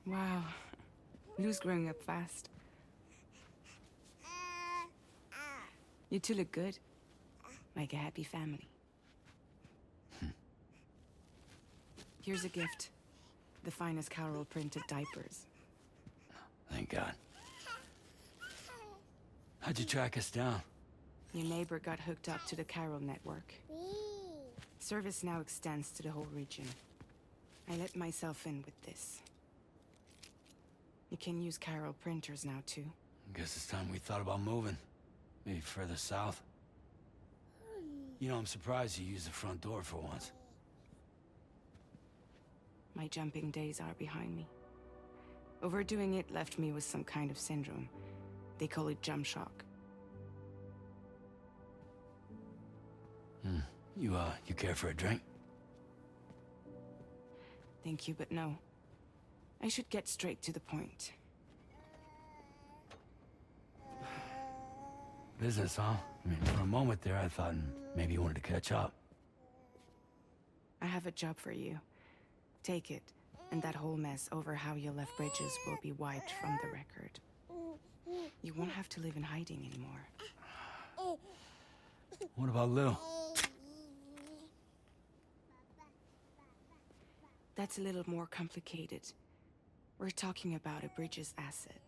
Wow. Lou's growing up fast. You two look good. Like a happy family. Here's a gift. The finest Carol printed diapers. Thank God. How'd you track us down? Your neighbor got hooked up to the Carol network. Service now extends to the whole region. I let myself in with this. You can use Carol printers now too. Guess it's time we thought about moving. Maybe further south. You know, I'm surprised you used the front door for once. My jumping days are behind me. Overdoing it left me with some kind of syndrome. They call it jump shock. You care for a drink? Thank you, but no. I should get straight to the point. Business, huh? I mean, for a moment there, I thought maybe you wanted to catch up. I have a job for you. Take it, and that whole mess over how you left bridges will be wiped from the record. You won't have to live in hiding anymore. What about Lou? That's a little more complicated. We're talking about a bridges asset.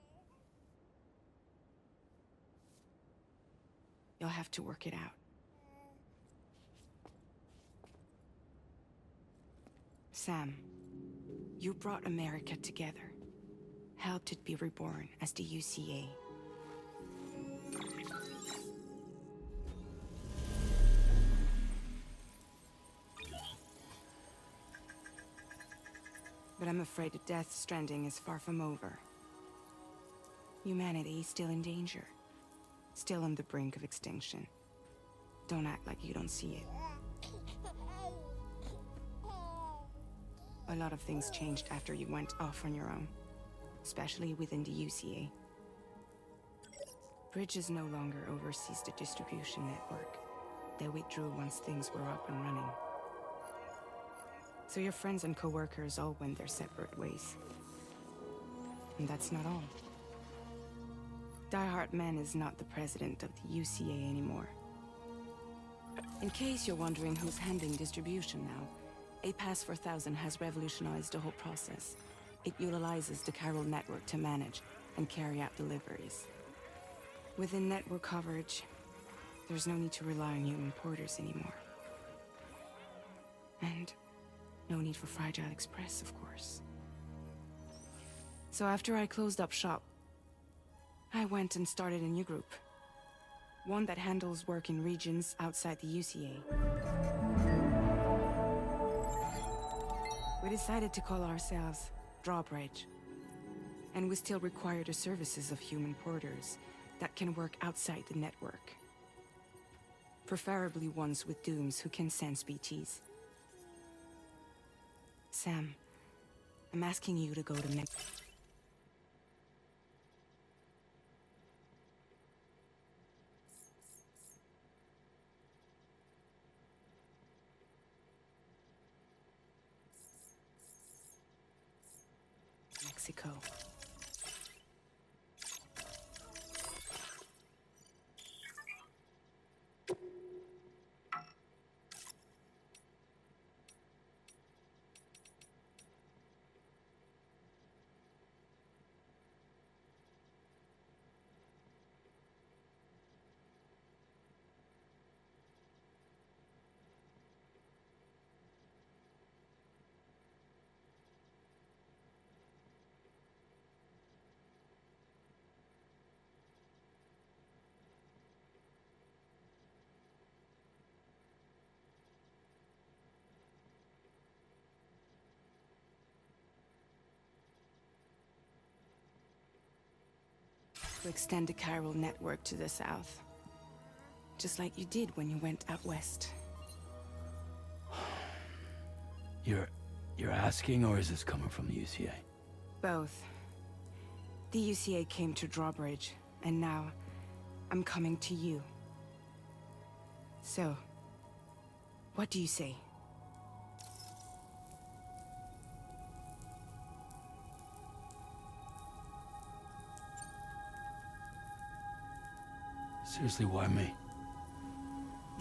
You'll have to work it out. Sam, you brought America together. Helped it be reborn as the UCA. But I'm afraid the DeathStranding is far from over. Humanity is still in danger. Still on the brink of extinction. Don't act like you don't see it. A lot of things changed after you went off on your own. Especially within the UCA. Bridges no longer oversees the distribution network. They withdrew once things were up and running. So your friends and co-workers all went their separate ways. And that's not all. Die Hard Man is not the president of the UCA anymore. In case you're wondering who's handling distribution now, A Pass 4000 has revolutionized the whole process. It utilizes the Carol network to manage and carry out deliveries. Within network coverage, there's no need to rely on human porters anymore. And no need for Fragile Express, of course. So after I closed up shop, I went and started a new group. One that handles work in regions outside the UCA. We decided to call ourselves Drawbridge. And we still require the services of human porters that can work outside the network. Preferably ones with dooms who can sense BTs. Sam, I'm asking you to go to Mexico. To extend the Carol network to the south. Just like you did when you went out west. You're asking, or is this coming from the UCA? Both. The UCA came to Drawbridge, and now I'm coming to you. So, What do you say? Seriously, why me?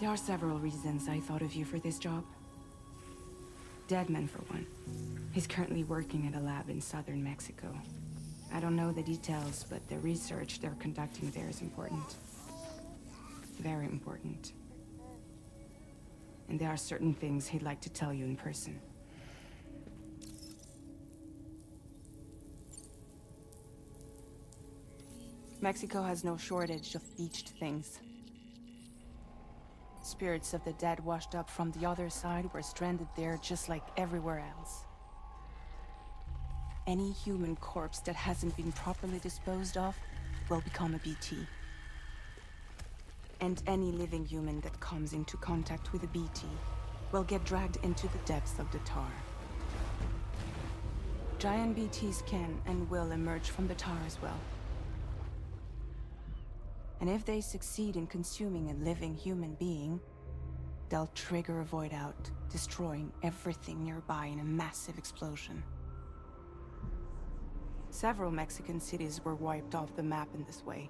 There are several reasons I thought of you for this job. Deadman, for one. He's currently working at a lab in southern Mexico. I don't know the details, but the research they're conducting there is important. Very important. And there are certain things he'd like to tell you in person. Mexico has no shortage of beached things. Spirits of the dead washed up from the other side were stranded there just like everywhere else. Any human corpse that hasn't been properly disposed of will become a BT. And any living human that comes into contact with a BT will get dragged into the depths of the tar. Giant BTs can and will emerge from the tar as well. And if they succeed in consuming a living human being, they'll trigger a void out, destroying everything nearby in a massive explosion. Several Mexican cities were wiped off the map in this way.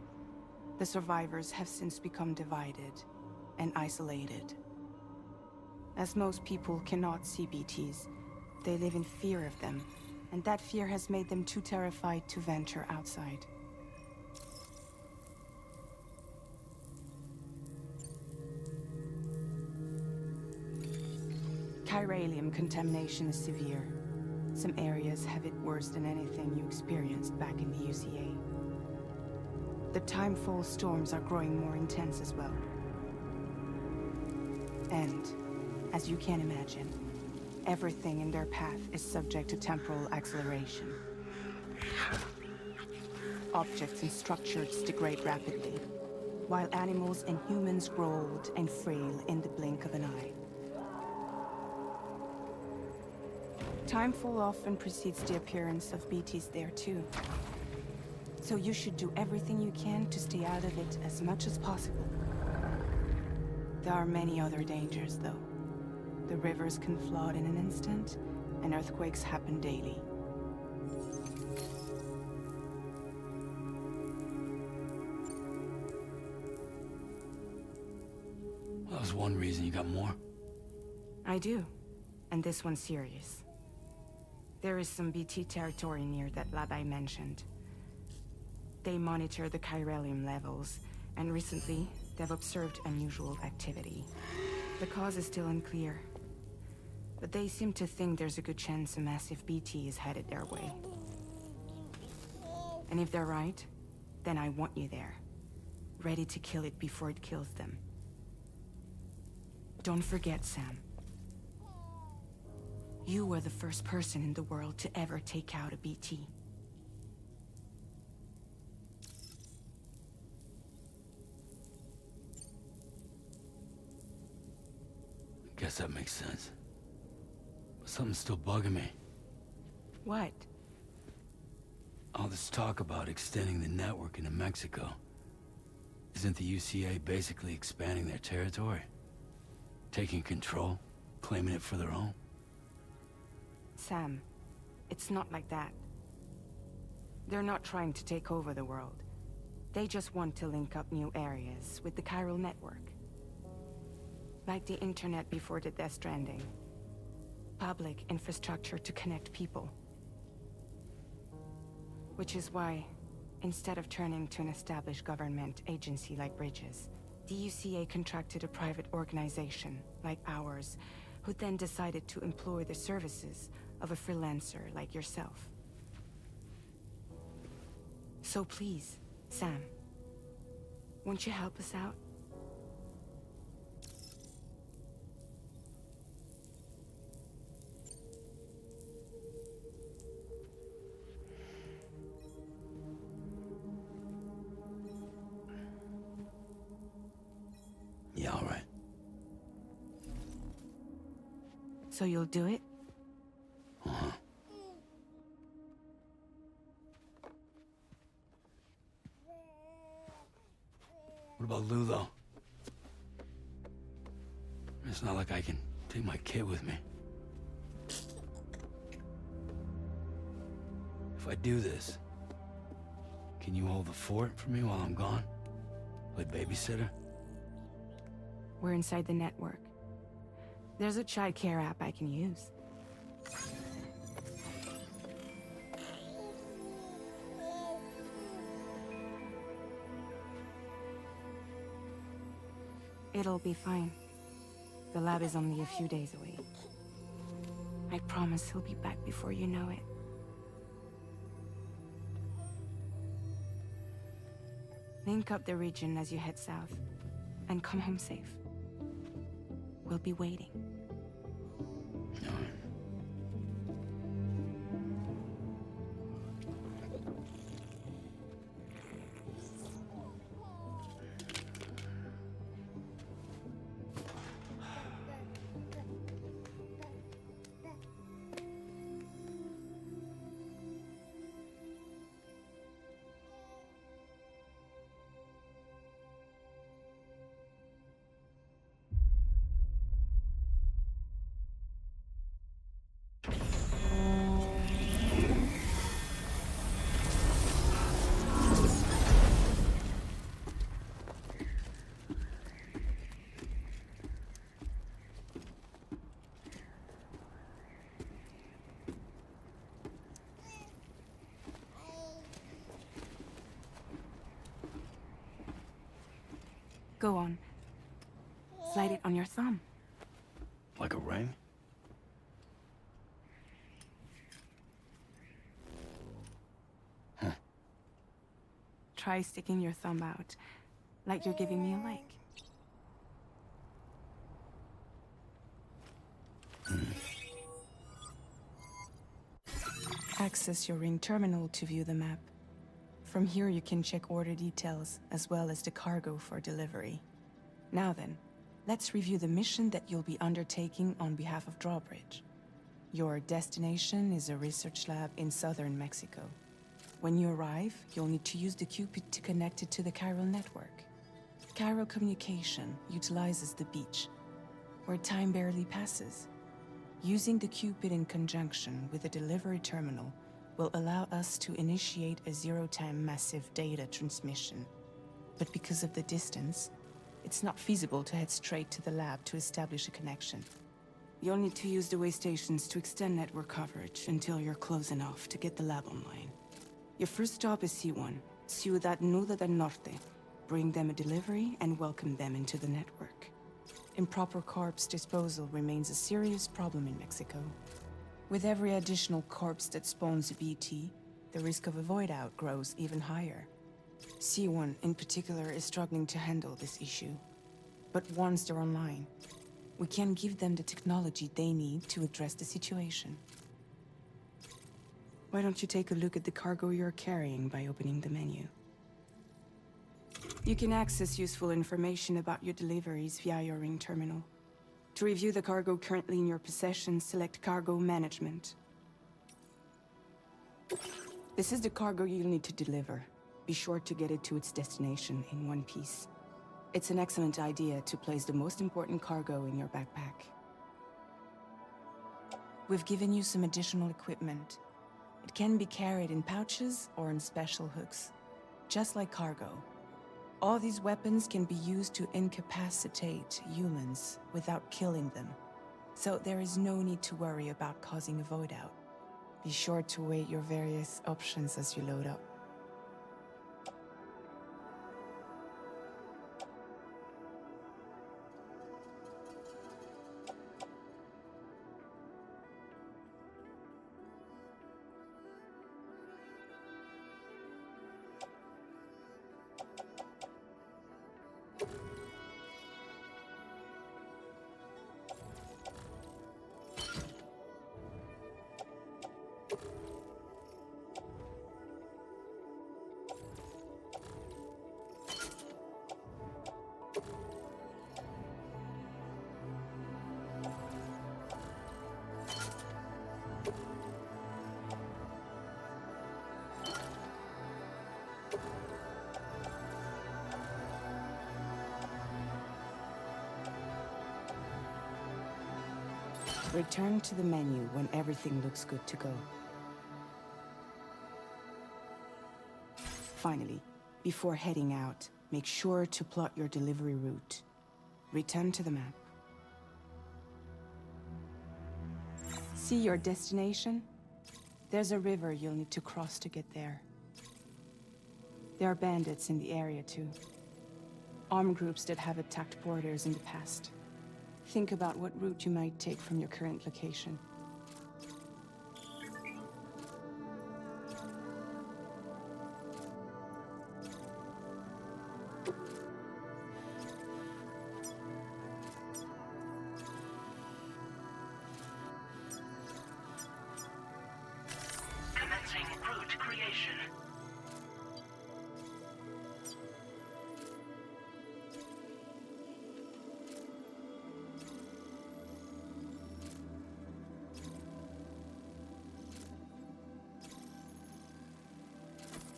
The survivors have since become divided and isolated. As most people cannot see BTs, they live in fear of them, and that fear has made them too terrified to venture outside. Chiralium contamination is severe. Some areas have it worse than anything you experienced back in the UCA. The timefall storms are growing more intense as well. And, as you can imagine, everything in their path is subject to temporal acceleration. Objects and structures degrade rapidly, while animals and humans grow old and frail in the blink of an eye. Timefall often precedes the appearance of BTs there too. So you should do everything you can to stay out of it as much as possible. There are many other dangers, though. The rivers can flood in an instant, and earthquakes happen daily. That was one reason. You got more? I do. And this one's serious. There is some BT territory near that lab I mentioned. They monitor the chiralium levels, and recently, they've observed unusual activity. The cause is still unclear, but they seem to think there's a good chance a massive BT is headed their way. And if they're right, then I want you there, ready to kill it before it kills them. Don't forget, Sam. You were the first person in the world to ever take out a BT. Guess that makes sense. But something's still bugging me. What? All this talk about extending the network into Mexico. Isn't the UCA basically expanding their territory? Taking control? Claiming it for their own? Sam, it's not like that. They're not trying to take over the world. They just want to link up new areas with the chiral network. Like the internet before the DeathStranding. Public infrastructure to connect people. Which is why, instead of turning to an established government agency like Bridges, the UCA contracted a private organization, like ours, who then decided to employ the services of a freelancer like yourself. So please, Sam, won't you help us out? Yeah, all right. So you'll do it? Uh-huh. What about Lou, though? It's not like I can Take my kid with me. If I do this, can you hold the fort for me while I'm gone? Play babysitter? We're inside the network. There's a child care app I can use. It'll be fine. The lab is only a few days away. I promise he'll be back before you know it. Link up the region as you head south, and come home safe. We'll be waiting. Go on. Slide it on your thumb. Like a ring? Huh. Try sticking your thumb out, like you're giving me a like. Access your ring terminal to view the map. From here you can check order details, as well as the cargo for delivery. Now then, let's review the mission that you'll be undertaking on behalf of Drawbridge. Your destination is a research lab in southern Mexico. When you arrive, you'll need to use the Cupid to connect it to the chiral network. Chiral communication utilizes the beach, where time barely passes. Using the Cupid in conjunction with the delivery terminal will allow us to initiate a zero-time massive data transmission. But because of the distance, it's not feasible to head straight to the lab to establish a connection. You'll need to use the way stations to extend network coverage until you're close enough to get the lab online. Your first stop is C1, Ciudad Nuda del Norte. Bring them a delivery and welcome them into the network. Improper corpse disposal remains a serious problem in Mexico. With every additional corpse that spawns a BT, the risk of a void out grows even higher. C1 in particular is struggling to handle this issue. But once they're online, we can give them the technology they need to address the situation. Why don't you take a look at the cargo you're carrying by opening the menu? You can access useful information about your deliveries via your ring terminal. To review the cargo currently in your possession, select Cargo Management. This is the cargo you'll need to deliver. Be sure to get it to its destination in one piece. It's an excellent idea to place the most important cargo in your backpack. We've given you some additional equipment. It can be carried in pouches or in special hooks, just like cargo. All these weapons can be used to incapacitate humans without killing them. So there is no need to worry about causing a void out. Be sure to weigh your various options as you load up. Return to the menu when everything looks good to go. Finally, before heading out, make sure to plot your delivery route. Return to the map. See your destination? There's a river you'll need to cross to get there. There are bandits in the area too. Armed groups that have attacked borders in the past. Think about what route you might take from your current location. Commencing route creation.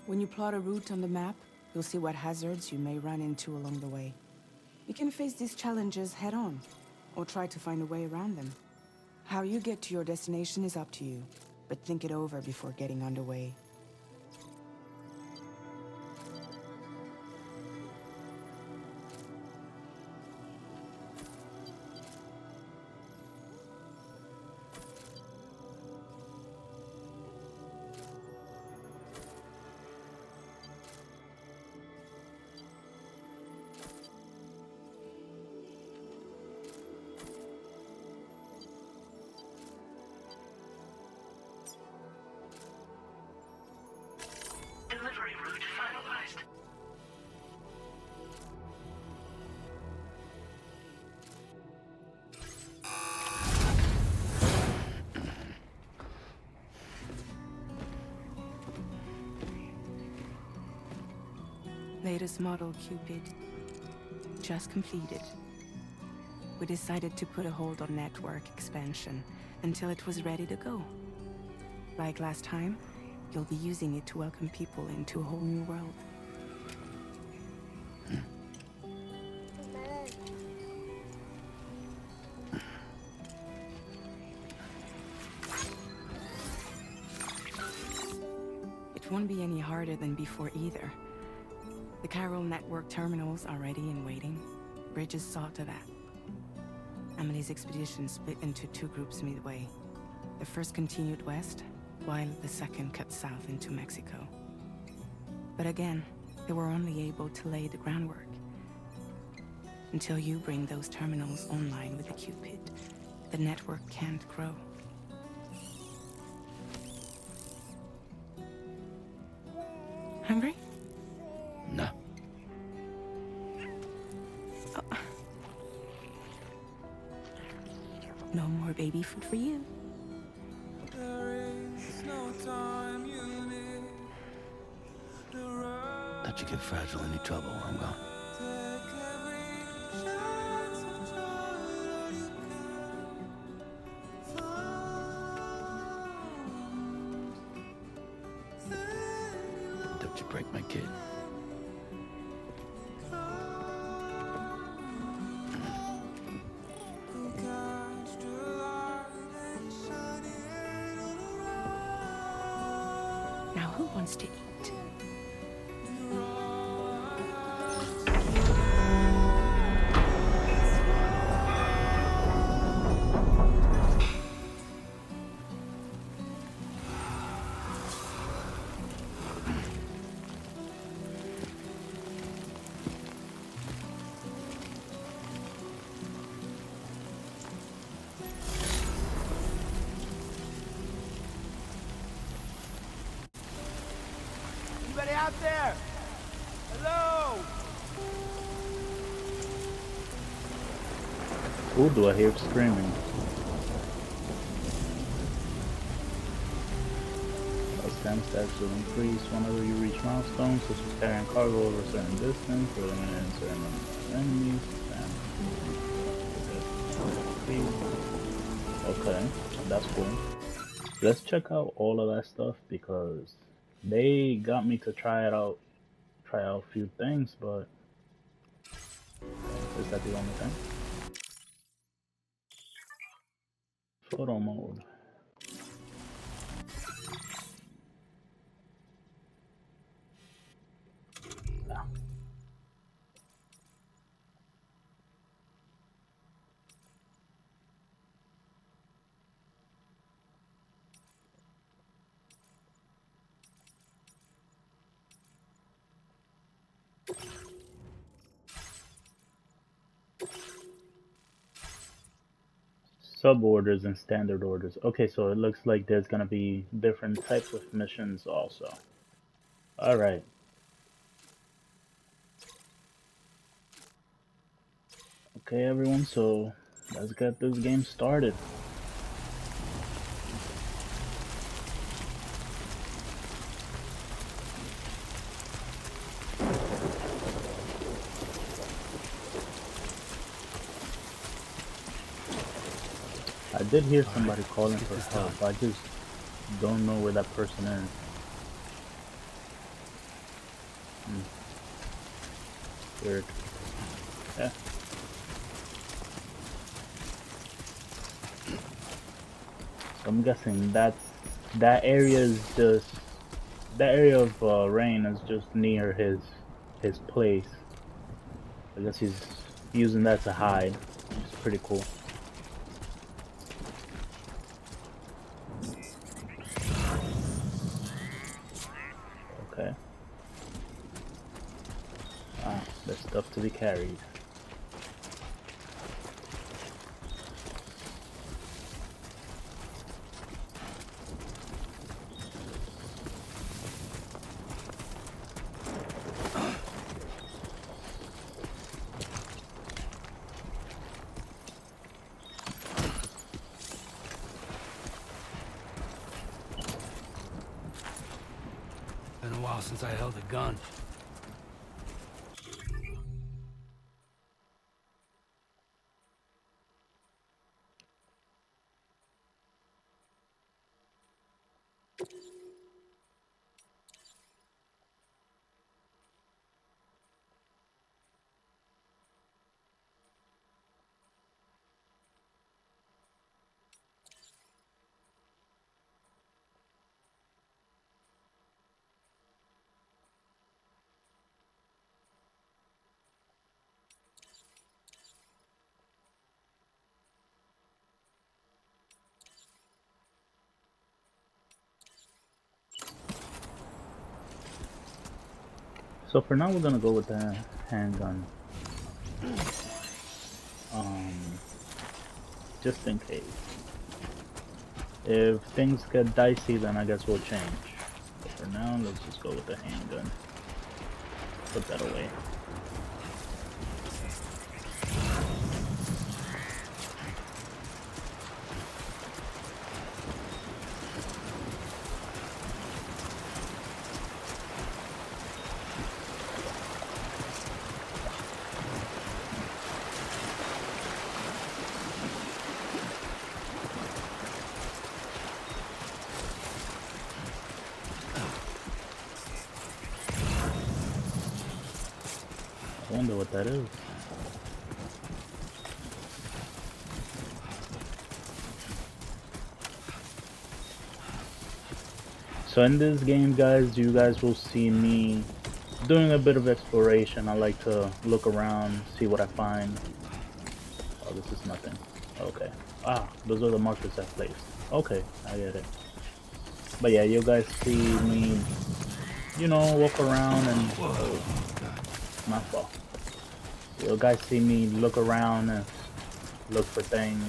When you plot a route on the map, you'll see what hazards you may run into along the way. You can face these challenges head-on, or try to find a way around them. How you get to your destination is up to you, but think it over before getting underway. Delivery route finalized. Latest model Cupid. Just completed. We decided to put a hold on network expansion until it was ready to go. Like last time, you'll be using it to welcome people into a whole new world. It won't be any harder than before either. The Carol network terminals are ready and waiting. Bridges saw to that. Amelie's expedition split into two groups midway. The first continued west, while the second cut south into Mexico. But again, they were only able to lay the groundwork. Until you bring those terminals online with the Cupid, the network can't grow. Hungry? No. Oh. No more baby food for you. Let you get fragile any trouble while I'm gone. Don't you break my kid. Now who wants to eat? Anybody out there? Hello? Who do I hear screaming? Stamp stats will increase whenever you reach milestones, such as carrying cargo over a certain distance, or eliminating certain numbers of enemies. Okay, that's cool. Let's check out all of that stuff because they got me to try out a few things, but is that the only thing? Photo mode. Ah. Sub orders and standard orders. Okay, so it looks like there's gonna be different types of missions also. Alright. Okay everyone, so let's get this game started. I did hear somebody calling for help. I just don't know where that person is. Weird. Yeah. So I'm guessing that area is just that area of rain is just near his place. I guess he's using that to hide. It's pretty cool. Okay. Ah, there's stuff to be carried. Been a while since I held a gun. So for now we're gonna go with the handgun. Just in case. If things get dicey, then I guess we'll change. But for now, let's just go with the handgun. Put that away. I wonder what that is. So in this game, guys, you guys will see me doing a bit of exploration. I like to look around, see what I find. Oh, this is nothing. Okay. Ah, those are the markers I placed. Okay, I get it. But yeah, you guys see me, you know, walk around and... Oh, my fault. You guys see me look around and look for things.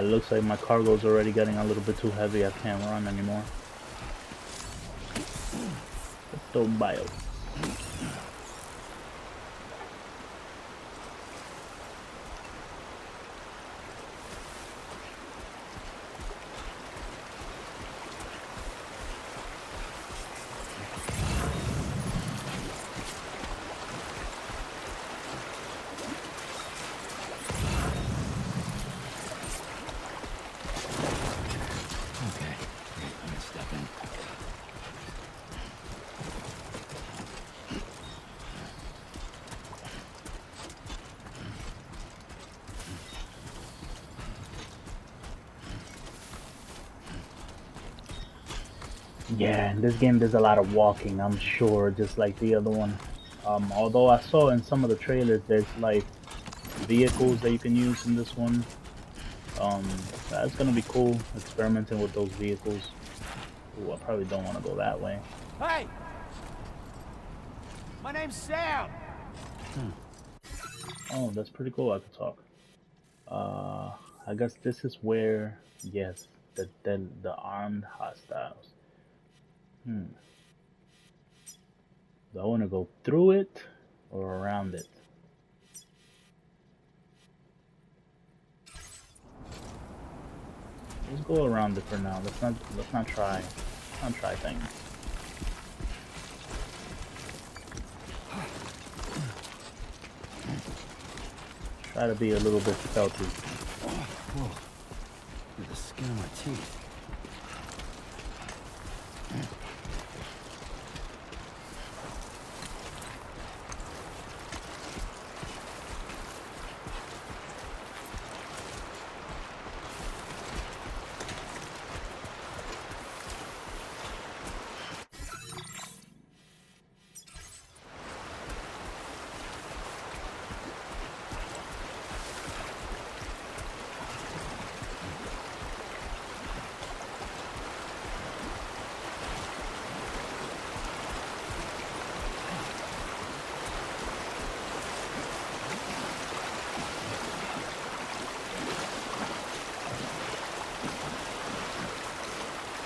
Looks like my cargo's already getting a little bit too heavy. I can't run anymore. Don't bio. Yeah, in this game there's a lot of walking, I'm sure, just like the other one. Although I saw in some of the trailers there's like vehicles that you can use in this one. That's gonna be cool, experimenting with those vehicles. Ooh, I probably don't want to go that way. Hey! My name's Sam! Oh, that's pretty cool, I could talk. I guess this is where, yes, the armed hostiles. Do I want to go through it or around it? Let's go around it for now. Let's not try things. Try to be a little bit stealthy. Whoa. With the skin of my teeth.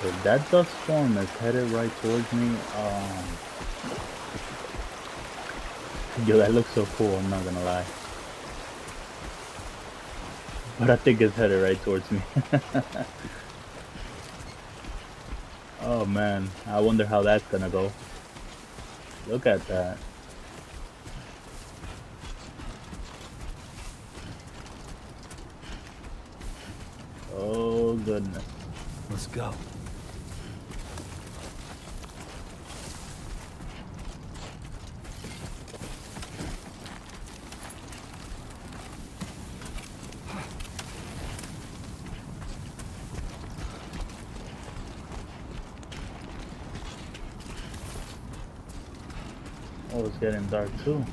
If that dust storm is headed right towards me, yo, that looks so cool, I'm not gonna lie. But I think it's headed right towards me. Oh man, I wonder how that's gonna go. Look at that. Oh goodness. Let's go. Oh, it's getting dark too.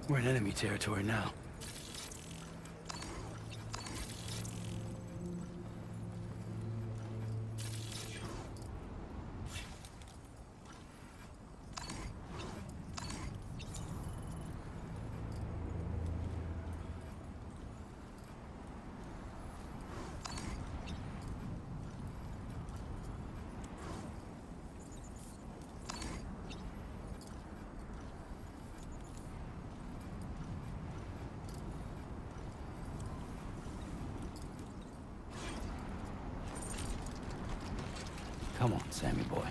We're in enemy territory now. Come on, Sammy boy.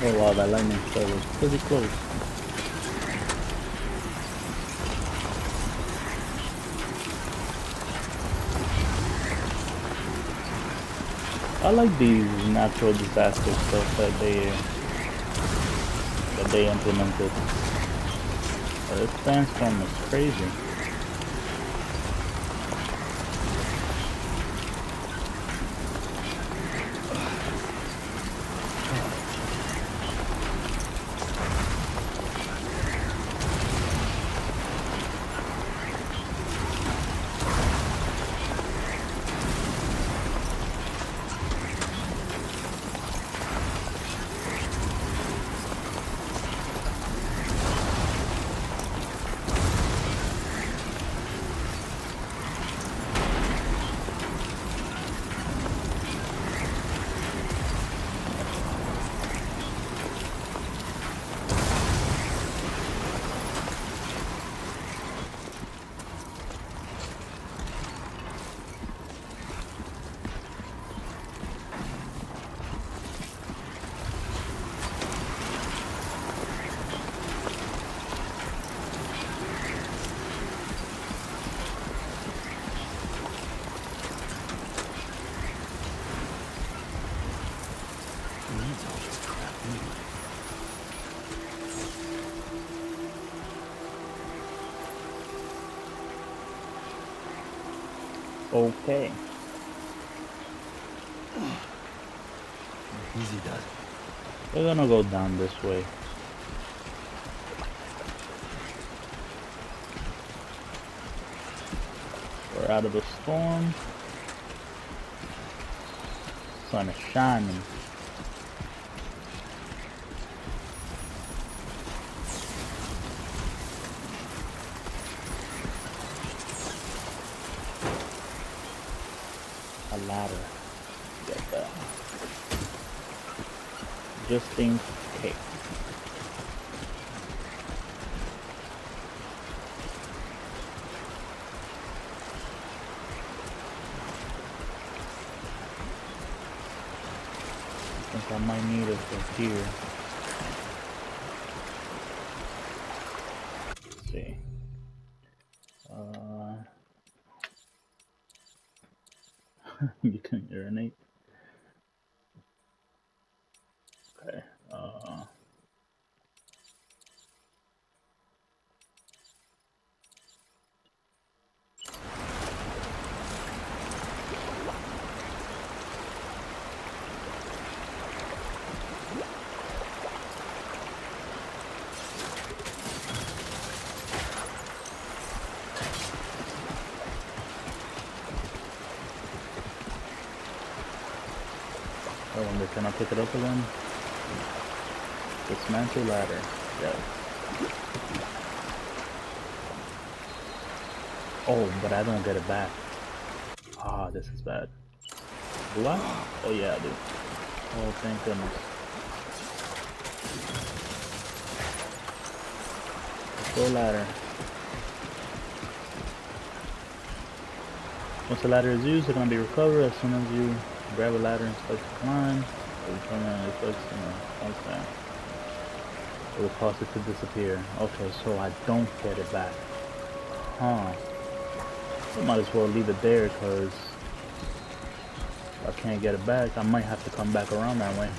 Oh wow, that lightning spell was pretty close. I like these natural disaster stuff that they implemented. This sandstorm is crazy. Okay. Easy does. We're gonna go down this way. We're out of the storm. Sun is shining. A ladder. Get that. Just in case. I think I might need it for here. Let's see. You can urinate. Okay. I wonder, can I pick it up again? Dismantle ladder. Yes. Oh, but I don't get it back. Ah, this is bad. Do I? Oh yeah, I do. Oh, thank goodness. Let's go ladder. Once the ladder is used, it's going to be recovered as soon as you grab a ladder and start to climb. It will permanently fix, okay. It will cause it to disappear. Okay, so I don't get it back. Huh. I might as well leave it there, because if I can't get it back, I might have to come back around that way.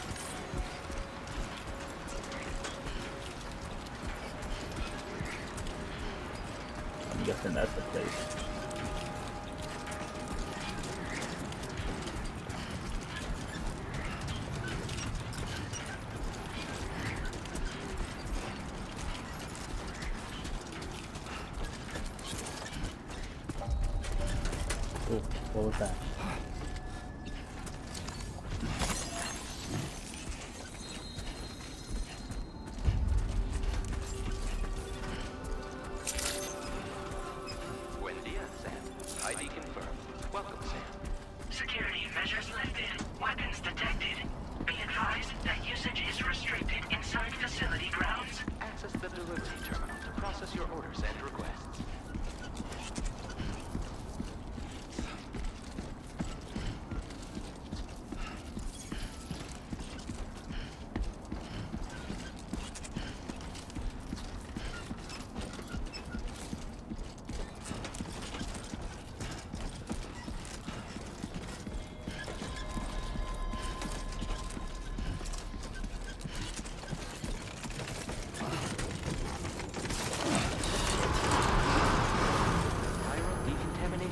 I'm guessing that's the place. Oh, what was that? Buen dia, Sam. ID confirmed. Welcome, Sam. Security measures lifted. Weapons detected. Be advised that usage is restricted inside facility grounds. Access the delivery terminal to process your orders and requests.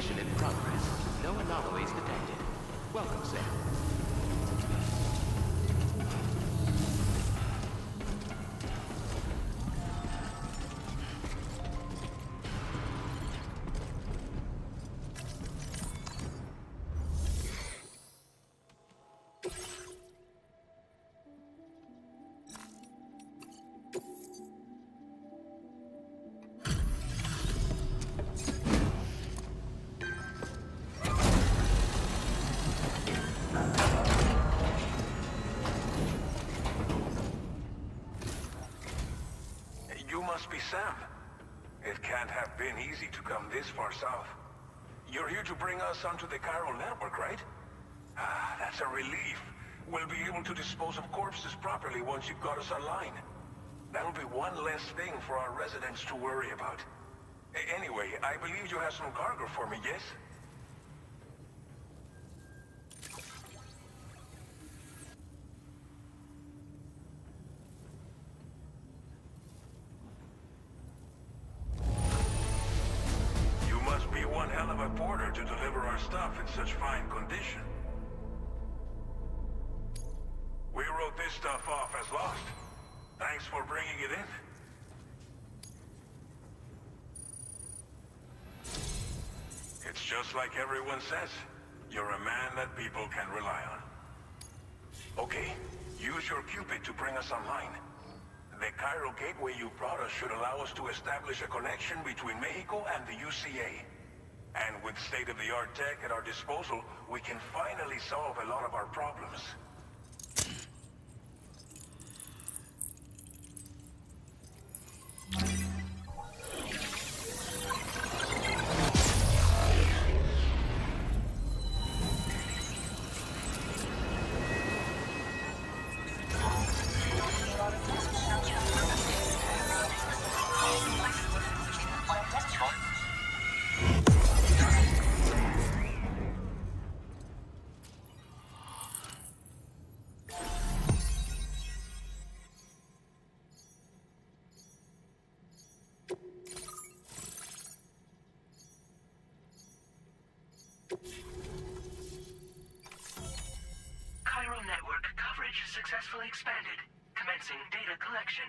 In progress. No anomalies detected. Welcome, Sam. You must be Sam. It can't have been easy to come this far south. You're here to bring us onto the chiral network, right? Ah, that's a relief. We'll be able to dispose of corpses properly once you've got us online. That'll be one less thing for our residents to worry about. Anyway, I believe you have some cargo for me, yes? You must be one hell of a porter to deliver our stuff in such fine condition. We wrote this stuff off as lost. Thanks for bringing it in. It's just like everyone says. You're a man that people can rely on. Okay, use your Cupid to bring us online. The Cairo gateway you brought us should allow us to establish a connection between Mexico and the UCA. And with state-of-the-art tech at our disposal, we can finally solve a lot of our problems. Cairo network coverage successfully expanded. Commencing data collection.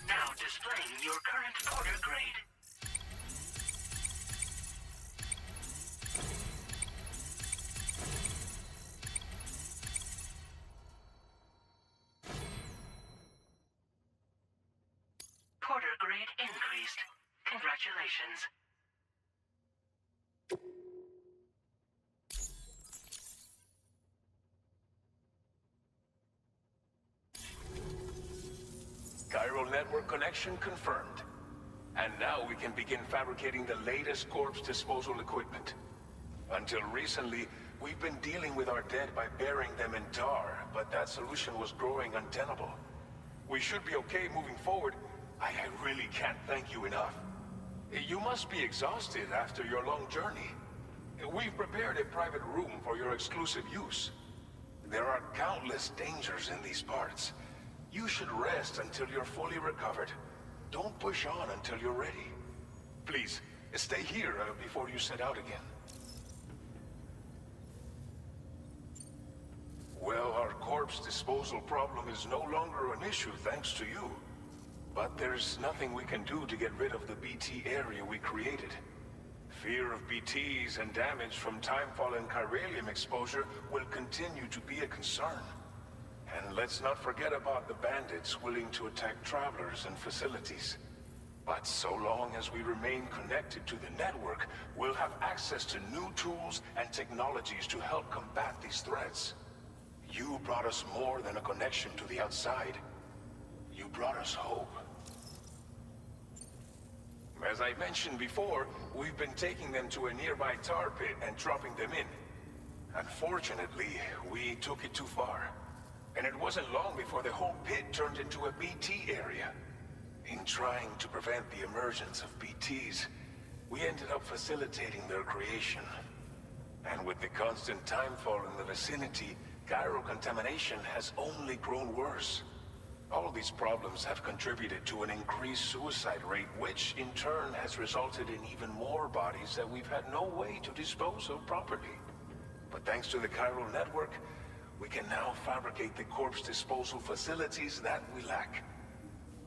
Now displaying your current porter grade. Porter grade increased. Congratulations. Cairo network connection confirmed. And now we can begin fabricating the latest corpse disposal equipment. Until recently, we've been dealing with our dead by burying them in tar, but that solution was growing untenable. We should be okay moving forward. I really can't thank you enough. You must be exhausted after your long journey. We've prepared a private room for your exclusive use. There are countless dangers in these parts. You should rest until you're fully recovered. Don't push on until you're ready. Please, stay here before you set out again. Well, our corpse disposal problem is no longer an issue thanks to you. But there's nothing we can do to get rid of the BT area we created. Fear of BTs and damage from timefall and chiralium exposure will continue to be a concern. And let's not forget about the bandits willing to attack travelers and facilities. But so long as we remain connected to the network, we'll have access to new tools and technologies to help combat these threats. You brought us more than a connection to the outside. You brought us hope. As I mentioned before, we've been taking them to a nearby tar pit and dropping them in. Unfortunately, we took it too far. And it wasn't long before the whole pit turned into a BT area. In trying to prevent the emergence of BTs, we ended up facilitating their creation. And with the constant timefall in the vicinity, Cairo contamination has only grown worse. All these problems have contributed to an increased suicide rate, which in turn has resulted in even more bodies that we've had no way to dispose of properly. But thanks to the Cairo network, we can now fabricate the corpse disposal facilities that we lack.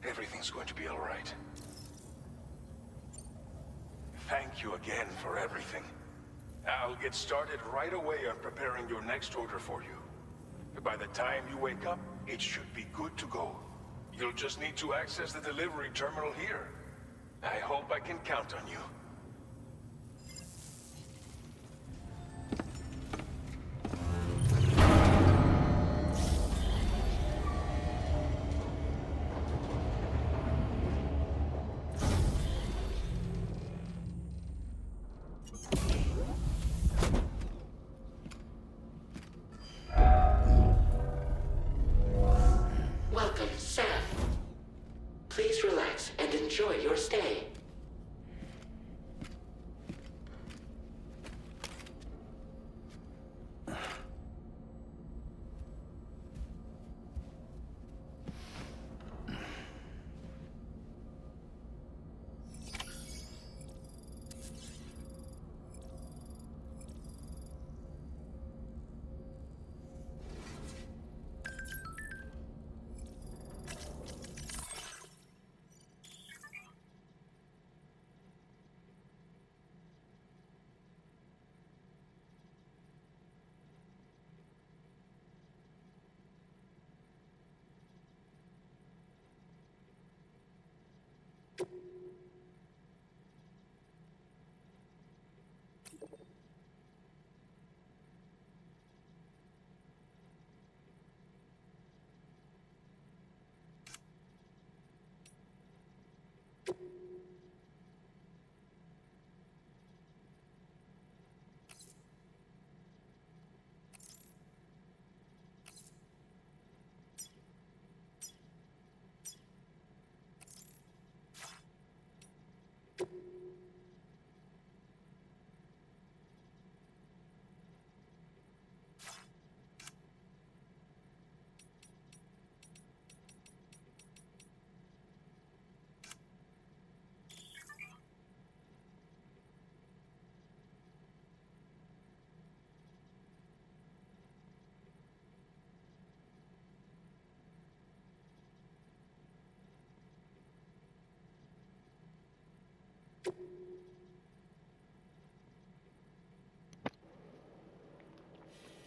Everything's going to be all right. Thank you again for everything. I'll get started right away on preparing your next order for you. By the time you wake up, it should be good to go. You'll just need to access the delivery terminal here. I hope I can count on you. enjoy your stay.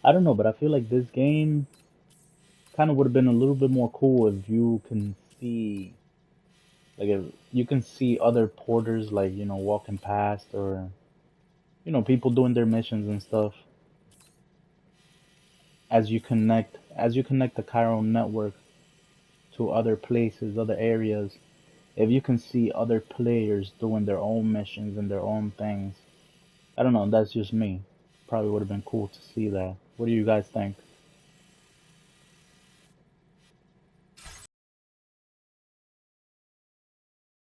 I don't know, but I feel like this game kind of would have been a little bit more cool if you can see, like, if you can see other porters, like, you know, walking past, or, you know, people doing their missions and stuff. As you connect the Chiral network to other places, other areas, if you can see other players doing their own missions and their own things, I don't know, that's just me. Probably would have been cool to see that. What do you guys think?